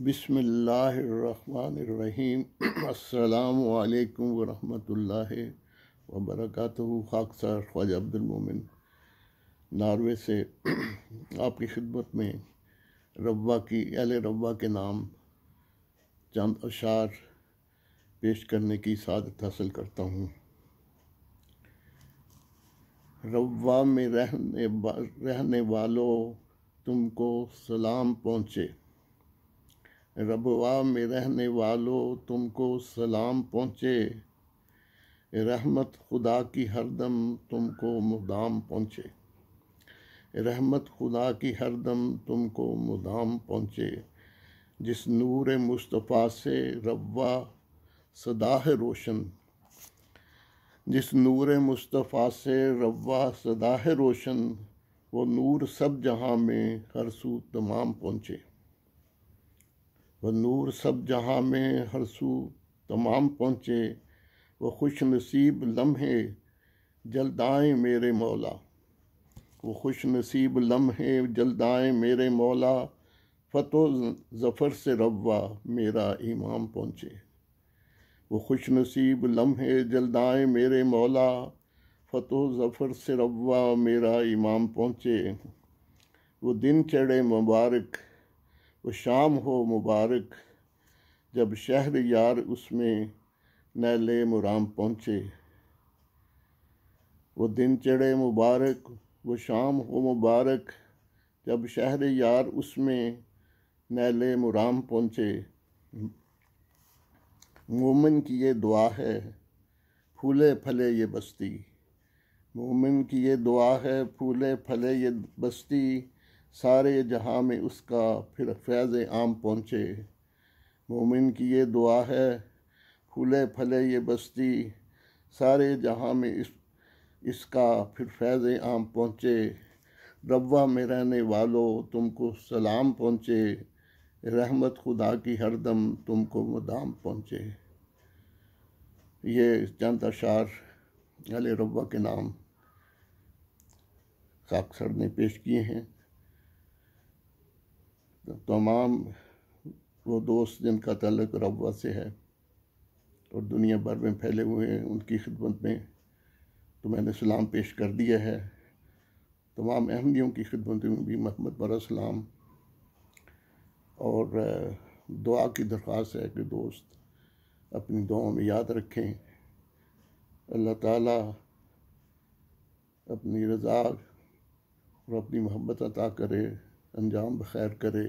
بسم اللہ الرحمن الرحیم۔ السلام علیکم ورحمۃ اللہ وبرکاتہ۔ خاکسار خواجہ عبدالمومن ناروے سے آپ کی خدمت میں اہل روا کے نام چند اشعار پیش کرنے کی سعادت حاصل کرتا ہوں۔ روا میں رہنے والوں تم کو سلام پہنچے، ربوا میں رہنے والوں تم کو سلام پہنچے، رحمت خدا کی ہر دم تم کو مدام پہنچے، رحمت خدا کی ہر دم تم کو مدام پہنچے۔ جس نور مصطفیٰ سے روا سدا ہے روشن، جس نور مصطفیٰ سے روا سدا ہے روشن، وہ نور سب جہاں میں ہر سو تمام پہنچے، وہ نور سب جہاں میں ہر سو تمام پہنچے۔ وہ خوش نصیب لمحے جلدائیں میرے مولا، وہ خوش نصیب لمحے جلدائیں میرے مولا، فتح و ظفر سے روا میرا امام پہنچے، وہ خوش نصیب لمحے جلدائیں میرے مولا، فتح و ظفر سے روا میرا امام پہنچے۔ وہ دن چڑھے مبارک، وہ شام ہو مبارک، جب شہر یار اس میں نیل مرام پہنچے، وہ دن چڑھے مبارک، وہ شام ہو مبارک، جب شہر یار اس میں نیل مرام پہنچے۔ مومن کی یہ دعا ہے پھولے پھلے یہ بستی، مومن کی یہ دعا ہے پھولے پھلے یہ بستی، سارے جہاں میں اس کا پھر فیض عام پہنچے۔ مومن کی یہ دعا ہے پھولے پھلے یہ بستی، سارے جہاں میں اس کا پھر فیض عام پہنچے۔ روا میں رہنے والوں تم کو سلام پہنچے، رحمت خدا کی ہر دم تم کو مدام پہنچے۔ یہ چند اشعار اہل روا کے نام خاکسار نے پیش کیے ہیں۔ تمام وہ دوست جن کا تعلق روا سے ہے اور دنیا بھر میں پھیلے ہوئے ہیں، ان کی خدمت میں تو میں نے سلام پیش کر دیا ہے۔ تمام احمدیوں کی خدمت میں بھی محمد برا سلام اور دعا کی درخواست ہے کہ دوست اپنی دعاؤں میں یاد رکھیں۔ اللہ تعالیٰ اپنی رضا اور اپنی محبت عطا کرے، انجام بخیر کرے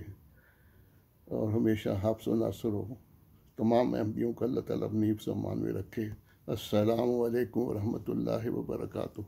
اور ہمیشہ حافظ و ناصر ہو۔ تمام احمدیوں کا اللہ تعالیٰ اپنی حفظ و امان میں رکھے۔ السلام علیکم ورحمۃ اللہ وبرکاتہ۔